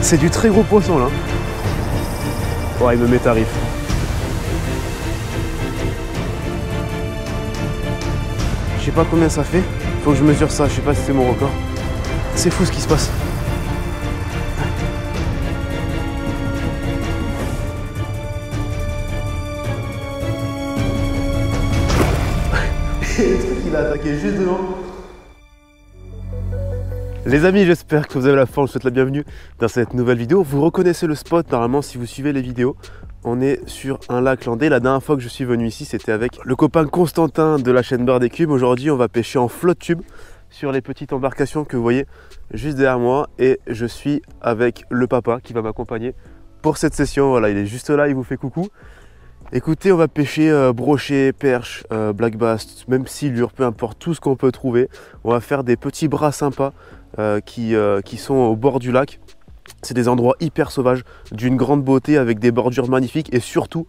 C'est du très gros poisson là. Ouais, il me met tarif. Je sais pas combien ça fait. Faut que je mesure ça, je sais pas si c'est mon record. C'est fou ce qui se passe. Le truc il a attaqué juste devant. Les amis, j'espère que vous avez la forme, je vous souhaite la bienvenue dans cette nouvelle vidéo. Vous reconnaissez le spot normalement si vous suivez les vidéos. On est sur un lac landais. La dernière fois que je suis venu ici, c'était avec le copain Constantin de la chaîne Beurre des Cubes. Aujourd'hui, on va pêcher en flotte tube sur les petites embarcations que vous voyez juste derrière moi. Et je suis avec le papa qui va m'accompagner pour cette session. Voilà, il est juste là, il vous fait coucou. Écoutez, on va pêcher brochet, perche, black bass, même silure, peu importe, tout ce qu'on peut trouver. On va faire des petits bras sympas qui sont au bord du lac. C'est des endroits hyper sauvages, d'une grande beauté avec des bordures magnifiques et surtout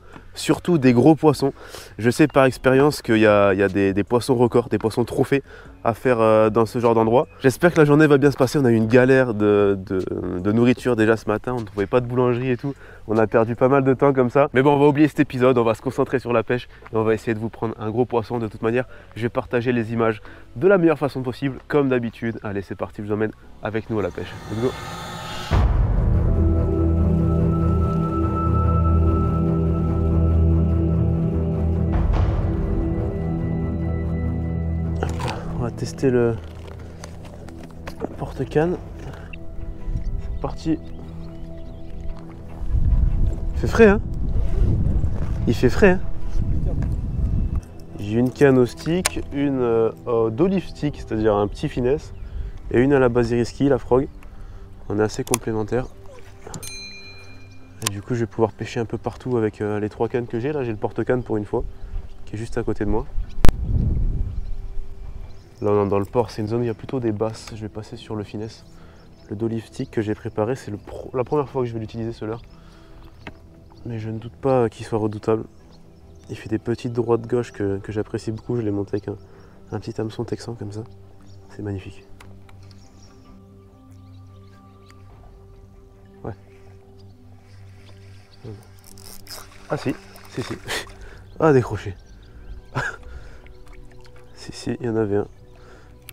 des gros poissons. Je sais par expérience qu'il y a des poissons records, des poissons trophées à faire dans ce genre d'endroit. J'espère que la journée va bien se passer. On a eu une galère de nourriture déjà ce matin, on ne trouvait pas de boulangerie et tout. On a perdu pas mal de temps comme ça. Mais bon, on va oublier cet épisode, on va se concentrer sur la pêche et on va essayer de vous prendre un gros poisson. De toute manière, je vais partager les images de la meilleure façon possible, comme d'habitude. Allez, c'est parti, je vous emmène avec nous à la pêche. Let's go! On va tester le porte-canne. C'est parti. Il fait frais, hein? Il fait frais, hein? J'ai une canne au stick, une d'olive stick, c'est-à-dire un petit finesse, et une à la basiliski, la frog. On est assez complémentaires. Et du coup, je vais pouvoir pêcher un peu partout avec les trois cannes que j'ai. Là, j'ai le porte-canne pour une fois, qui est juste à côté de moi. Là, on est dans le port, c'est une zone où il y a plutôt des basses. Je vais passer sur le finesse. Le d'olive stick que j'ai préparé, c'est la première fois que je vais l'utiliser celui-là. Mais je ne doute pas qu'il soit redoutable. Il fait des petites droites-gauche que j'apprécie beaucoup. Je l'ai monté avec un petit hameçon texan comme ça. C'est magnifique. Ouais. Ah si. Ah, décroché. si, il y en avait un.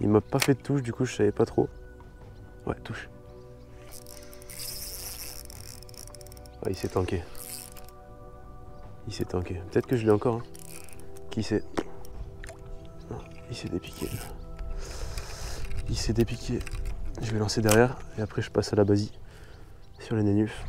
Il m'a pas fait de touche, du coup je savais pas trop. Ouais, touche. Ouais, il s'est tanké. Peut-être que je l'ai encore. Hein. Qui sait? Non, il s'est dépiqué. Je vais lancer derrière et après je passe à la basie sur les nénufs.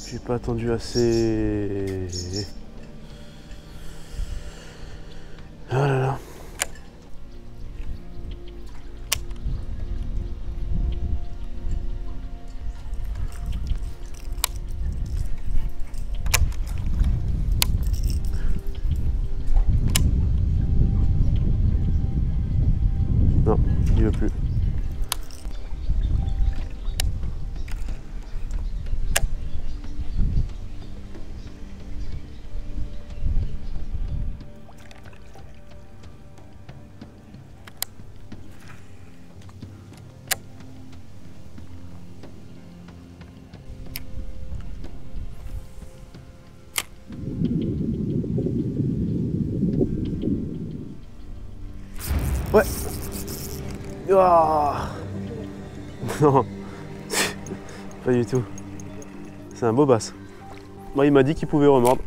J'ai pas attendu assez. Oh là là. Non, il veut plus. Ouais. Oh non, pas du tout. C'est un beau bass. Moi, il m'a dit qu'il pouvait remordre.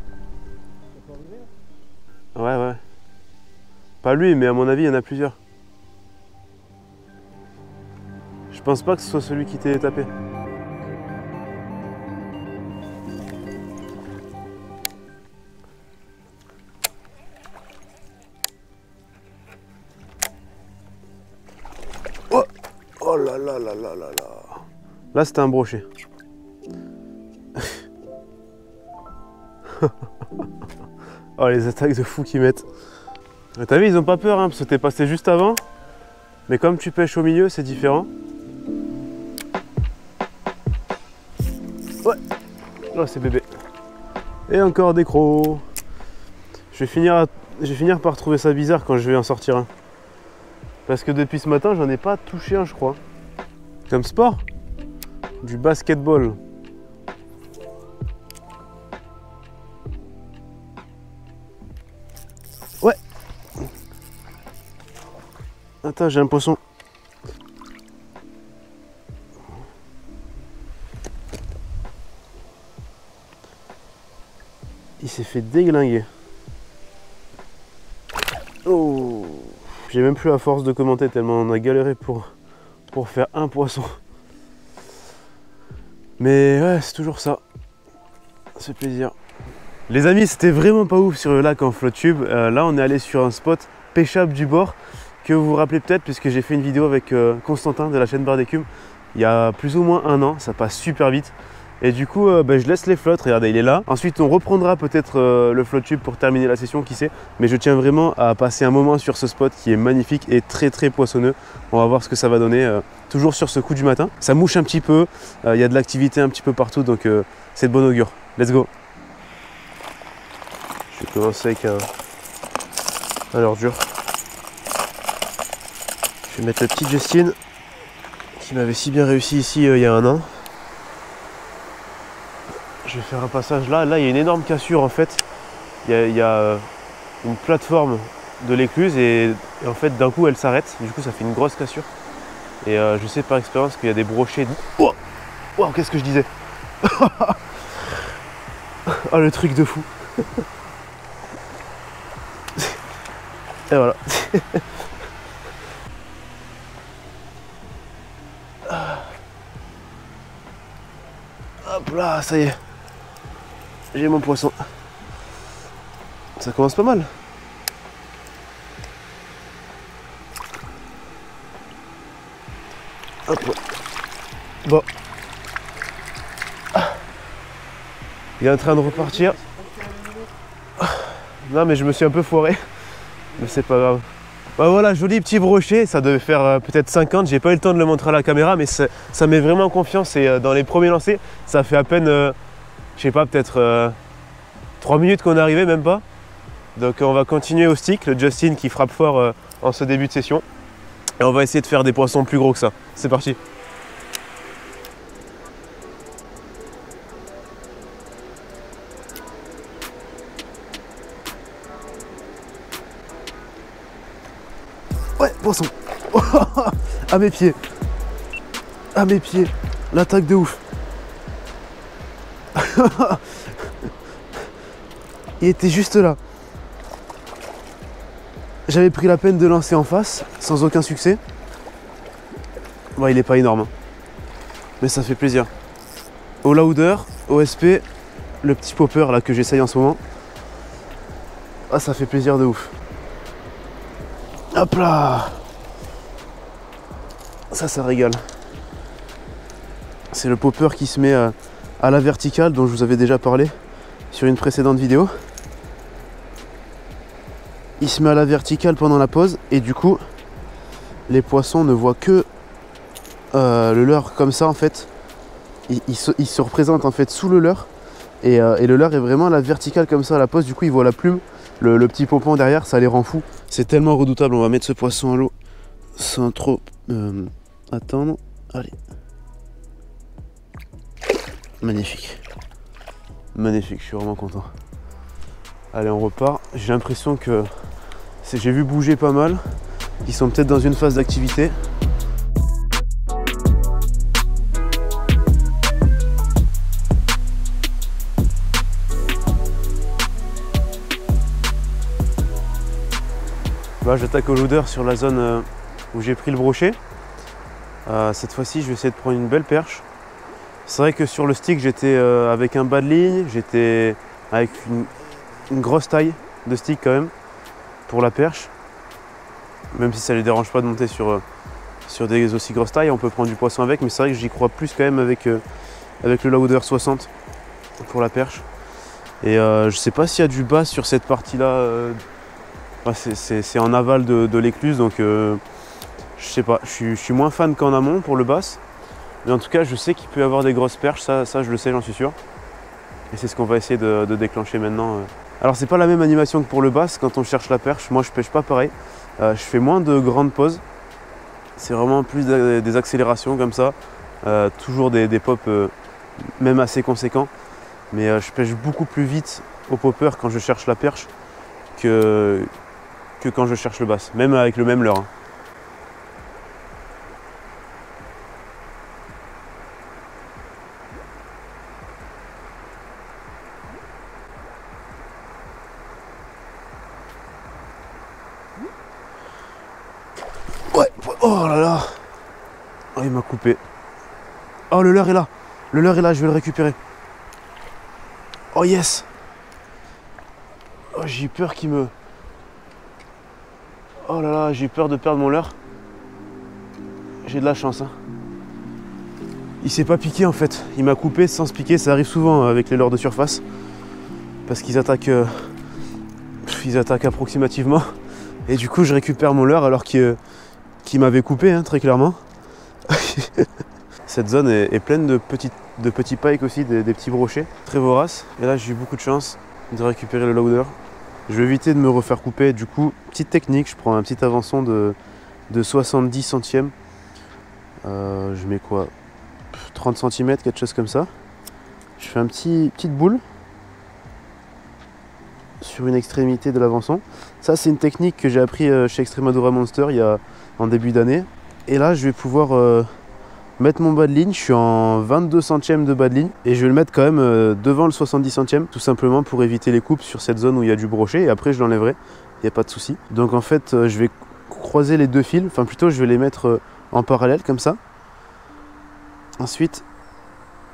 Ouais. Pas lui, mais à mon avis, il y en a plusieurs. Je pense pas que ce soit celui qui t'ait tapé. là là là là là. Là, c'était un brochet. Oh, les attaques de fous qu'ils mettent. T'as vu, ils ont pas peur, hein, parce que t'es passé juste avant. Mais comme tu pêches au milieu, c'est différent. Ouais. Là, c'est bébé. Et encore des crocs. Je vais finir par trouver ça bizarre quand je vais en sortir un. Parce que depuis ce matin, j'en ai pas touché un, je crois. Comme sport, du basketball. Ouais. Attends, j'ai un poisson. Il s'est fait déglinguer. Oh. J'ai même plus la force de commenter tellement on a galéré pour faire un poisson. Mais ouais, c'est toujours ça. C'est plaisir. Les amis, c'était vraiment pas ouf sur le lac en flotte tube. Là, on est allé sur un spot pêchable du bord que vous vous rappelez peut-être puisque j'ai fait une vidéo avec Constantin de la chaîne Barre d'écume il y a plus ou moins un an. Ça passe super vite. Et du coup, je laisse les flottes, regardez, il est là. Ensuite, on reprendra peut-être le flotte tube pour terminer la session, qui sait. Mais je tiens vraiment à passer un moment sur ce spot qui est magnifique et très très poissonneux. On va voir ce que ça va donner, toujours sur ce coup du matin. Ça mouche un petit peu, il y a de l'activité un petit peu partout, donc c'est de bon augure. Let's go. Je vais commencer avec un ordure. Je vais mettre le petit Justin, qui m'avait si bien réussi ici il y a un an. Je vais faire un passage là. Là, il y a une énorme cassure en fait. Il y a une plateforme de l'écluse et en fait, d'un coup, elle s'arrête. Du coup, ça fait une grosse cassure. Et je sais par expérience qu'il y a des brochets. Oh, wow, qu'est-ce que je disais? Oh, le truc de fou. Et voilà. Hop là, ça y est. J'ai mon poisson. Ça commence pas mal. Hop là. Bon. Il est en train de repartir. Non mais je me suis un peu foiré. Mais c'est pas grave. Bah voilà, joli petit brochet. Ça devait faire peut-être 50. J'ai pas eu le temps de le montrer à la caméra. Mais ça met vraiment confiance. Et dans les premiers lancers, ça fait à peine... je sais pas, peut-être 3 minutes qu'on est arrivé, même pas. Donc on va continuer au stick, le Justin qui frappe fort en ce début de session. Et on va essayer de faire des poissons plus gros que ça. C'est parti. Ouais, poisson. À mes pieds. À mes pieds. L'attaque de ouf. Il était juste là. J'avais pris la peine de lancer en face, sans aucun succès. Bon, il est pas énorme, hein. Mais ça fait plaisir. Au lauder, au SP, le petit popper là que j'essaye en ce moment. Ah, ça fait plaisir de ouf. Hop là. Ça régale. C'est le popper qui se met à la verticale dont je vous avais déjà parlé sur une précédente vidéo. Il se met à la verticale pendant la pause et du coup les poissons ne voient que le leurre comme ça en fait. Il se représente en fait sous le leurre et le leurre est vraiment à la verticale comme ça à la pause. Du coup ils voient la plume, le petit pompon derrière, ça les rend fous. C'est tellement redoutable. On va mettre ce poisson à l'eau sans trop attendre. Allez. Magnifique. Magnifique, je suis vraiment content. Allez, on repart. J'ai l'impression que j'ai vu bouger pas mal. Ils sont peut-être dans une phase d'activité. Là, j'attaque au loader sur la zone où j'ai pris le brochet. Cette fois-ci, je vais essayer de prendre une belle perche. C'est vrai que sur le stick, j'étais avec un bas de ligne, j'étais avec une grosse taille de stick quand même pour la perche. Même si ça ne les dérange pas de monter sur sur des aussi grosses tailles, on peut prendre du poisson avec, mais c'est vrai que j'y crois plus quand même avec, avec le Lauder 60 pour la perche. Et je sais pas s'il y a du bass sur cette partie-là. C'est en aval de l'écluse, donc je sais pas. Je suis moins fan qu'en amont pour le bass. Mais en tout cas, je sais qu'il peut y avoir des grosses perches, ça je le sais, j'en suis sûr. Et c'est ce qu'on va essayer de déclencher maintenant. Alors c'est pas la même animation que pour le bass quand on cherche la perche. Moi je pêche pas pareil. Je fais moins de grandes pauses. C'est vraiment plus des accélérations comme ça. Toujours des pops même assez conséquents. Mais je pêche beaucoup plus vite au popper quand je cherche la perche que quand je cherche le bass. Même avec le même leurre. Hein. Ouais, oh là là. Oh, il m'a coupé. Oh, le leurre est là. Le leurre est là, je vais le récupérer. Oh yes. Oh, j'ai peur qu'il me... Oh là là, j'ai peur de perdre mon leurre. J'ai de la chance. Hein. Il s'est pas piqué en fait. Il m'a coupé sans se piquer. Ça arrive souvent avec les leurres de surface. Parce qu'ils attaquent approximativement. Et du coup, je récupère mon leurre alors qu'il m'avait coupé, hein, très clairement. Cette zone est pleine de petits pikes aussi, des petits brochets, très voraces. Et là, j'ai eu beaucoup de chance de récupérer le Lauder. Je vais éviter de me refaire couper. Du coup, petite technique, je prends un petit avançon de 70 centièmes. Je mets quoi, 30 cm, quelque chose comme ça. Je fais petite boule sur une extrémité de l'avançon. Ça, c'est une technique que j'ai appris chez Extremadura Monster en début d'année. Et là, je vais pouvoir mettre mon bas de ligne. Je suis en 22 centièmes de bas de ligne et je vais le mettre quand même devant le 70 centièmes, tout simplement pour éviter les coupes sur cette zone où il y a du brochet. Et après, je l'enlèverai, il n'y a pas de souci. Donc en fait, je vais croiser les deux fils, enfin plutôt, je vais les mettre en parallèle comme ça. Ensuite,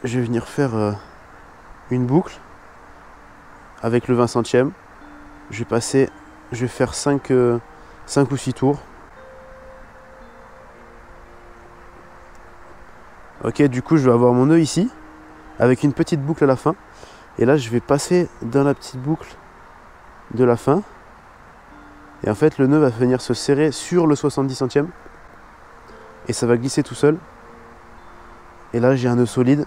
je vais venir faire une boucle avec le 20 centièmes. Je vais faire 5 ou 6 tours. Ok, du coup, je vais avoir mon nœud ici, avec une petite boucle à la fin. Et là, je vais passer dans la petite boucle de la fin. Et en fait, le nœud va venir se serrer sur le 70 centièmes. Et ça va glisser tout seul. Et là, j'ai un nœud solide,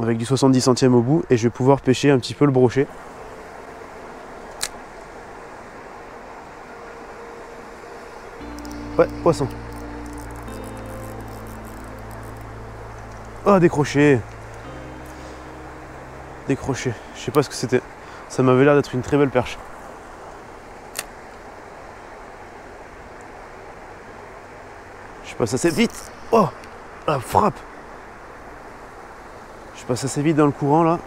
avec du 70 centièmes au bout. Et je vais pouvoir pêcher un petit peu le brochet. Ouais, poisson. Oh, décroché. Décroché. Je sais pas ce que c'était. Ça m'avait l'air d'être une très belle perche. Je passe assez vite. Oh, la frappe. Je passe assez vite dans le courant là.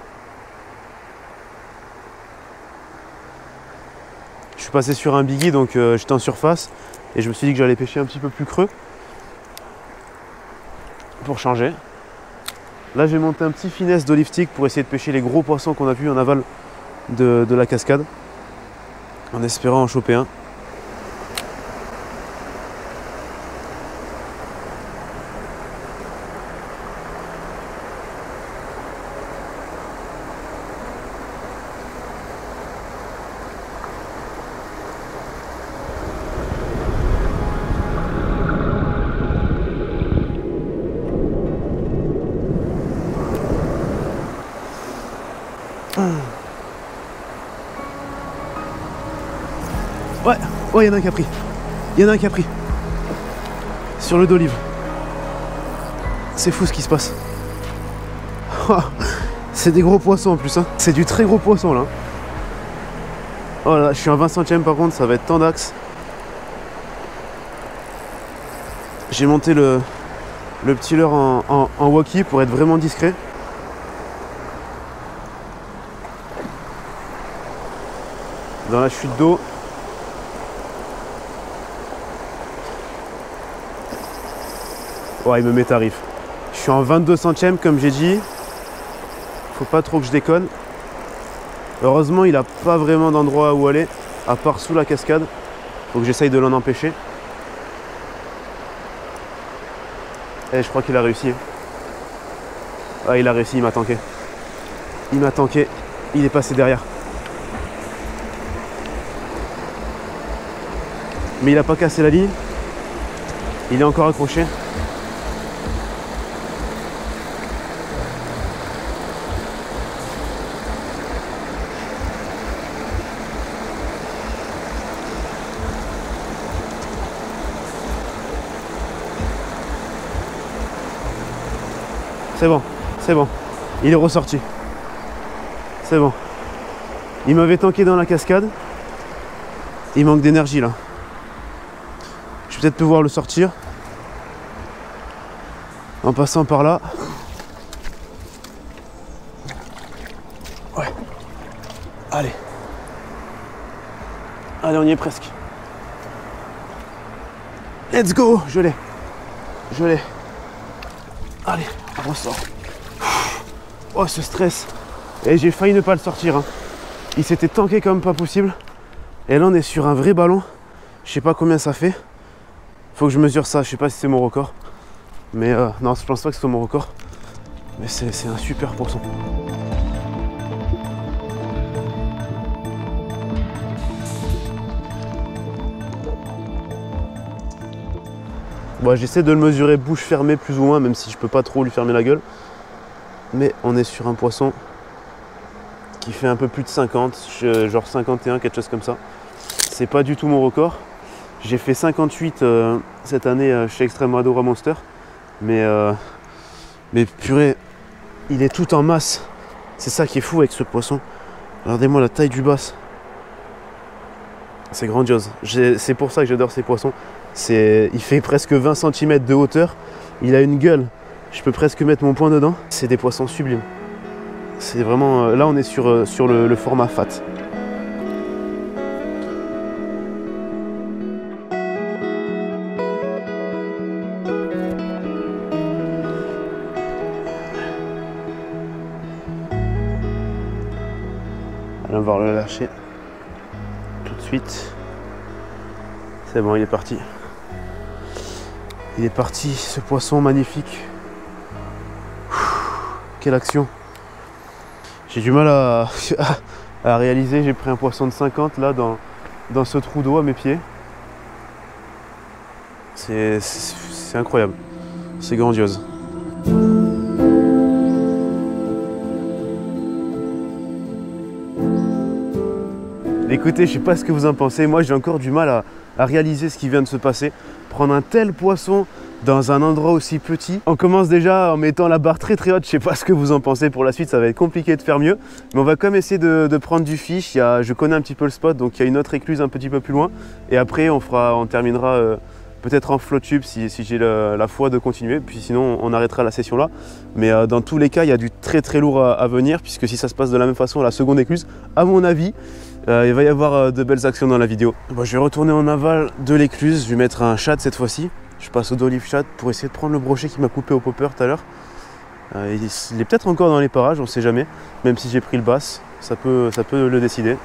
Je suis passé sur un biggie, donc j'étais en surface. Et je me suis dit que j'allais pêcher un petit peu plus creux. Pour changer. Là, j'ai monté un petit finesse d'olive stick pour essayer de pêcher les gros poissons qu'on a vus en aval de la cascade, en espérant en choper un. Ouais, il y en a un qui a pris. Il y en a un qui a pris. Sur le d'olive. C'est fou ce qui se passe. C'est des gros poissons en plus. Hein. C'est du très gros poisson là. Oh là, je suis en 20 centièmes par contre, ça va être tendax. J'ai monté le petit leurre en waki pour être vraiment discret. Dans la chute d'eau. Oh, il me met tarif. Je suis en 22 centièmes comme j'ai dit. Faut pas trop que je déconne. Heureusement, il n'a pas vraiment d'endroit où aller, à part sous la cascade. Faut que j'essaye de l'en empêcher. Et je crois qu'il a réussi. Ah, il a réussi, il m'a tanké. Il m'a tanké, il est passé derrière. Mais il n'a pas cassé la ligne. Il est encore accroché. C'est bon, c'est bon. Il est ressorti. C'est bon. Il m'avait tanké dans la cascade. Il manque d'énergie là. Je vais peut-être pouvoir le sortir. En passant par là. Ouais. Allez. Allez, on y est presque. Let's go. Je l'ai. Je l'ai. Allez, on ressort. Oh, ce stress. Et j'ai failli ne pas le sortir. Hein. Il s'était tanké comme pas possible. Et là, on est sur un vrai ballon. Je sais pas combien ça fait. Faut que je mesure ça. Je sais pas si c'est mon record. Mais non, je pense pas que ce soit mon record. Mais c'est un super poisson. Bon, j'essaie de le mesurer bouche fermée plus ou moins, même si je peux pas trop lui fermer la gueule. Mais on est sur un poisson qui fait un peu plus de 50, genre 51, quelque chose comme ça. C'est pas du tout mon record. J'ai fait 58 cette année chez Extremadura Monster. Mais purée, il est tout en masse. C'est ça qui est fou avec ce poisson. Regardez-moi la taille du bass. C'est grandiose. C'est pour ça que j'adore ces poissons. Il fait presque 20 cm de hauteur. Il a une gueule. Je peux presque mettre mon poing dedans. C'est des poissons sublimes. C'est vraiment... là, on est sur le format fat. Allez, on va le lâcher tout de suite. C'est bon, il est parti. Il est parti, ce poisson magnifique. Quelle action. J'ai du mal à réaliser. J'ai pris un poisson de 50 là dans ce trou d'eau à mes pieds. C'est incroyable. C'est grandiose. Écoutez, je sais pas ce que vous en pensez. Moi, j'ai encore du mal à réaliser ce qui vient de se passer. Prendre un tel poisson dans un endroit aussi petit. On commence déjà en mettant la barre très très haute. Je sais pas ce que vous en pensez pour la suite. Ça va être compliqué de faire mieux. Mais on va quand même essayer de prendre du fish. Je connais un petit peu le spot. Donc il y a une autre écluse un petit peu plus loin. Et après, on terminera peut-être en float tube si j'ai la foi de continuer. Puis sinon, on arrêtera la session là. Mais dans tous les cas, il y a du très très lourd à venir. Puisque si ça se passe de la même façon à la seconde écluse, à mon avis, il va y avoir de belles actions dans la vidéo. Bon, je vais retourner en aval de l'écluse. Je vais mettre un shad cette fois-ci. Je passe au d'olive shad pour essayer de prendre le brochet qui m'a coupé au popper tout à l'heure. Il est peut-être encore dans les parages, on ne sait jamais. Même si j'ai pris le bass, ça peut le décider.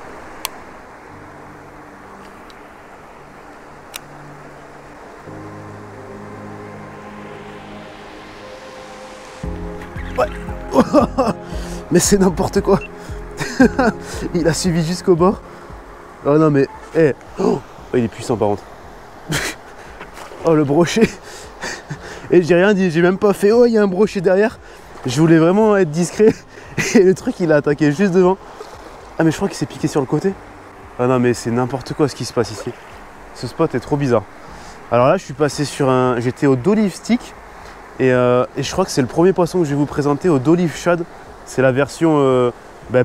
Ouais. Mais c'est n'importe quoi. Il a suivi jusqu'au bord. Oh non mais, hey. Oh, il est puissant par contre. Oh le brochet. Et j'ai rien dit, j'ai même pas fait oh il y a un brochet derrière. Je voulais vraiment être discret. Et le truc il a attaqué juste devant. Ah mais je crois qu'il s'est piqué sur le côté. Ah non mais c'est n'importe quoi ce qui se passe ici. Ce spot est trop bizarre. Alors là je suis passé sur j'étais au d'olive stick. Et je crois que c'est le premier poisson que je vais vous présenter au d'olive shad. C'est la version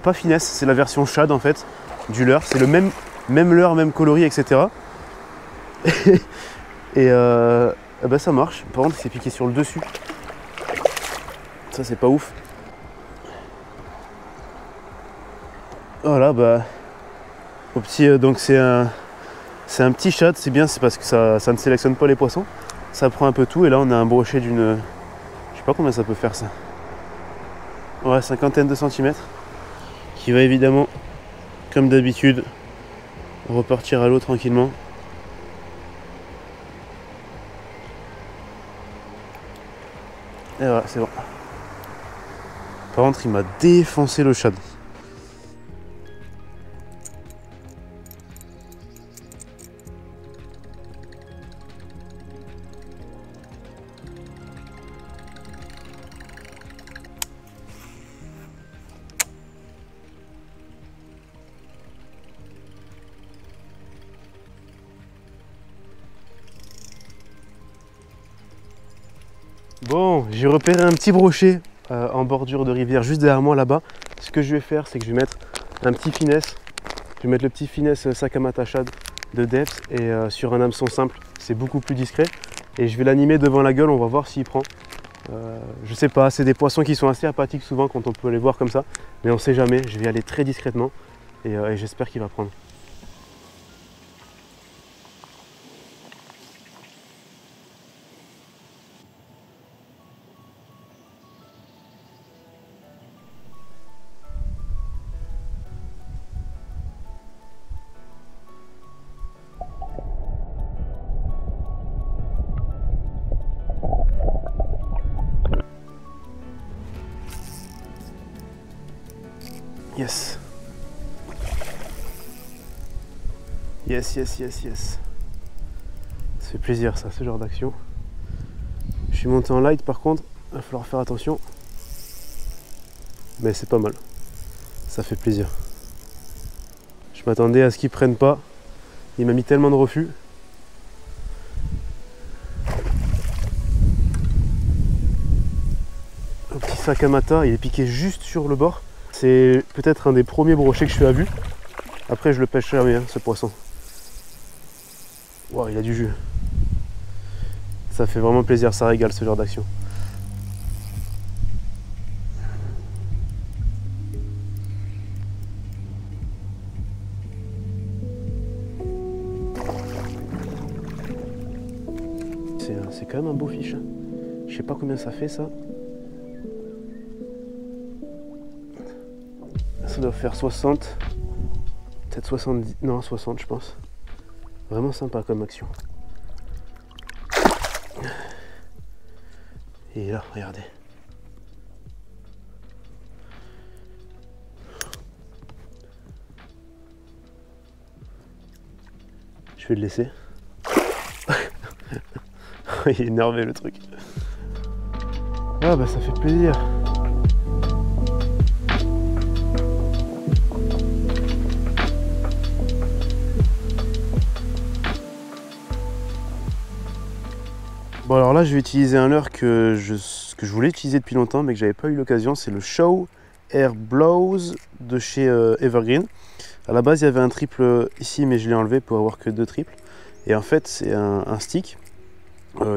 pas finesse, c'est la version shad en fait du leurre. C'est le même leurre, même coloris, etc. Et ça marche. Par contre, il s'est piqué sur le dessus. Ça, c'est pas ouf. Voilà, au petit, donc c'est un petit shad. C'est bien, c'est parce que ça ne sélectionne pas les poissons. Ça prend un peu tout. Et là, on a un brochet d'une... Je sais pas combien ça peut faire, ça. Ouais, cinquantaine de centimètres. Qui va évidemment, comme d'habitude, repartir à l'eau tranquillement. Et voilà, c'est bon. Par contre, il m'a défoncé le shad. Bon, j'ai repéré un petit brochet en bordure de rivière juste derrière moi là-bas. Ce que je vais faire, c'est que je vais mettre un petit finesse. Je vais mettre le petit finesse Sakamata shad de depth et sur un hameçon simple, c'est beaucoup plus discret. Et je vais l'animer devant la gueule, on va voir s'il prend. Je sais pas, c'est des poissons qui sont assez apathiques souvent quand on peut les voir comme ça. Mais on sait jamais, je vais y aller très discrètement et j'espère qu'il va prendre. Yes. Yes, yes, yes, yes. Ça fait plaisir ça, ce genre d'action. Je suis monté en light par contre, il va falloir faire attention. Mais c'est pas mal. Ça fait plaisir. Je m'attendais à ce qu'il prenne pas. Il m'a mis tellement de refus. Un petit Sakamata, il est piqué juste sur le bord. C'est peut-être un des premiers brochets que je suis à vue. Après je le pêche jamais hein, ce poisson. Wow, il a du jus. Ça fait vraiment plaisir, ça régale ce genre d'action. C'est quand même un beau fiche. Je sais pas combien ça fait ça. Ça doit faire 60. Peut-être 70. Non, 60 je pense. Vraiment sympa comme action. Et là, regardez. Je vais le laisser. Il est énervé le truc. Ah bah ça fait plaisir. Bon alors là je vais utiliser un leurre que je voulais utiliser depuis longtemps mais que j'avais pas eu l'occasion. C'est le Show Air Blows de chez Evergreen. À la base il y avait un triple ici mais je l'ai enlevé pour avoir que 2 triples. Et en fait c'est un stick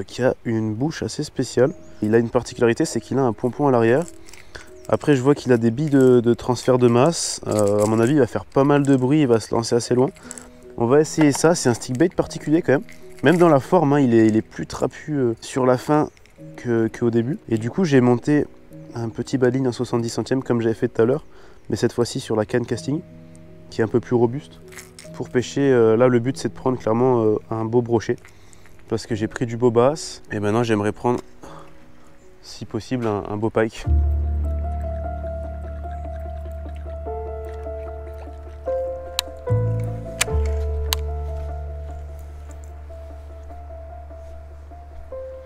qui a une bouche assez spéciale. Il a une particularité, c'est qu'il a un pompon à l'arrière. Après je vois qu'il a des billes de transfert de masse. À mon avis il va faire pas mal de bruit, il va se lancer assez loin. On va essayer ça, c'est un stick bait particulier quand même. Même dans la forme, hein, il est plus trapu sur la fin qu'au début. Et du coup j'ai monté un petit baline en 70 centièmes comme j'avais fait tout à l'heure. Mais cette fois-ci sur la canne casting, qui est un peu plus robuste. Pour pêcher, là le but c'est de prendre clairement un beau brochet. Parce que j'ai pris du beau bass. Et maintenant j'aimerais prendre, si possible, un beau pike.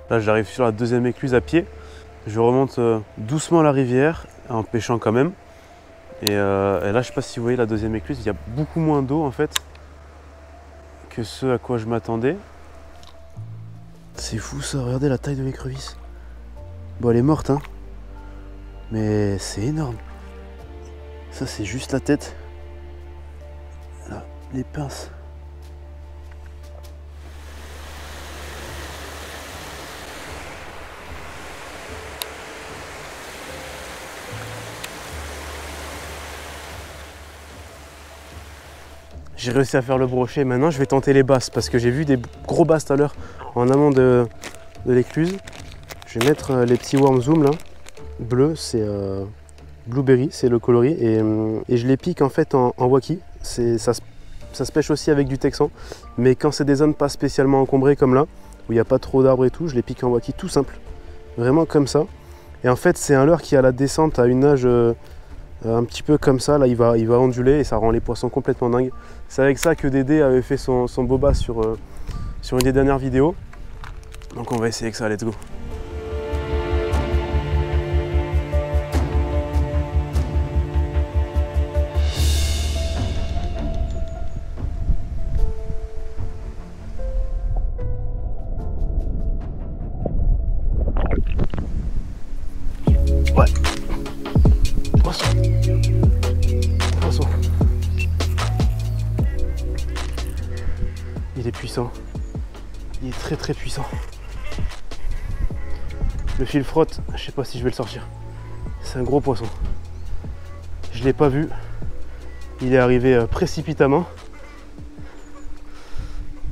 Là j'arrive sur la deuxième écluse à pied. Je remonte doucement la rivière en pêchant quand même. Et là je sais pas si vous voyez la deuxième écluse, il y a beaucoup moins d'eau en fait que ce à quoi je m'attendais. C'est fou ça, regardez la taille de l'écrevisse. Bon elle est morte hein, mais c'est énorme. Ça c'est juste la tête. Là, les pinces. J'ai réussi à faire le brochet. Maintenant, je vais tenter les basses parce que j'ai vu des gros basses tout à l'heure en amont de l'écluse. Je vais mettre les petits worm zoom là. Bleu, c'est blueberry, c'est le coloris. Et je les pique en fait en waki. Ça se pêche aussi avec du texan. Mais quand c'est des zones pas spécialement encombrées comme là, où il n'y a pas trop d'arbres et tout, je les pique en waki tout simple. Vraiment comme ça. Et en fait c'est un leurre qui a la descente à une nage un petit peu comme ça, là il va onduler et ça rend les poissons complètement dingues. C'est avec ça que Dédé avait fait son boba sur une des dernières vidéos. Donc on va essayer avec ça, let's go. Ouais. Poisson. Poisson. Il est puissant. Il est très très puissant. Le fil frotte, je sais pas si je vais le sortir. C'est un gros poisson. Je l'ai pas vu. Il est arrivé précipitamment.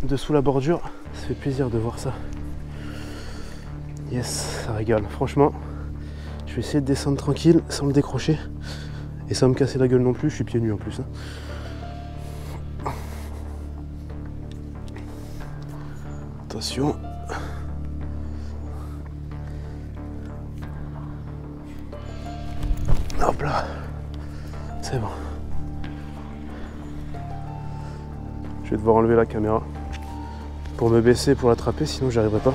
Dessous la bordure. Ça fait plaisir de voir ça. Yes, ça régale. Franchement, je vais essayer de descendre tranquille sans me décrocher. Et sans me casser la gueule non plus, je suis pieds nus en plus. Attention. Hop là. C'est bon. Je vais devoir enlever la caméra pour me baisser pour l'attraper, sinon j'y arriverai pas.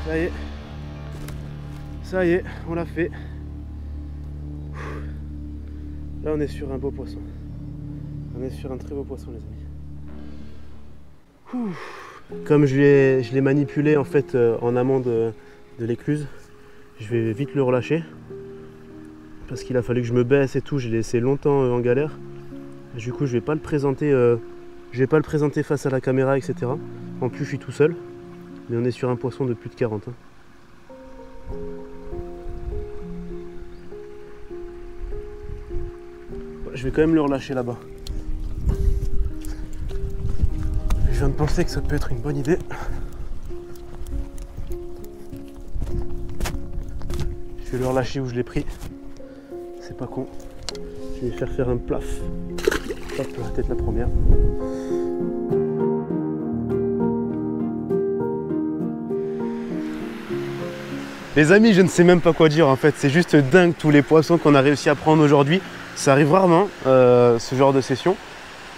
Ça y est. Ça y est, on l'a fait. Là on est sur un beau poisson. On est sur un très beau poisson les amis. Comme je l'ai manipulé en fait en amont de l'écluse, je vais vite le relâcher. Parce qu'il a fallu que je me baisse et tout, j'ai laissé longtemps en galère. Du coup je vais pas le présenter face à la caméra, etc. En plus je suis tout seul. Mais on est sur un poisson de plus de 40. Je vais quand même le relâcher là-bas. Je viens de penser que ça peut être une bonne idée. Je vais le relâcher où je l'ai pris. C'est pas con. Je vais faire un plaf. Hop, peut-être la première. Les amis, je ne sais même pas quoi dire en fait. C'est juste dingue tous les poissons qu'on a réussi à prendre aujourd'hui. Ça arrive rarement, ce genre de session.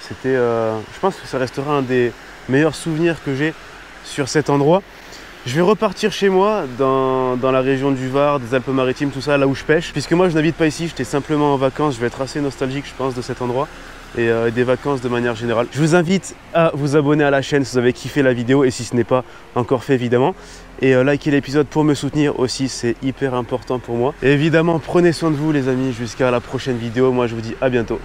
C'était, je pense que ça restera un des meilleurs souvenirs que j'ai sur cet endroit. Je vais repartir chez moi, dans la région du Var, des Alpes-Maritimes, tout ça, là où je pêche. Puisque moi je n'habite pas ici, j'étais simplement en vacances. Je vais être assez nostalgique, je pense, de cet endroit. Et des vacances de manière générale. Je vous invite à vous abonner à la chaîne si vous avez kiffé la vidéo et si ce n'est pas encore fait évidemment. Et likez l'épisode pour me soutenir aussi, c'est hyper important pour moi. Et évidemment, prenez soin de vous les amis, jusqu'à la prochaine vidéo. Moi je vous dis à bientôt.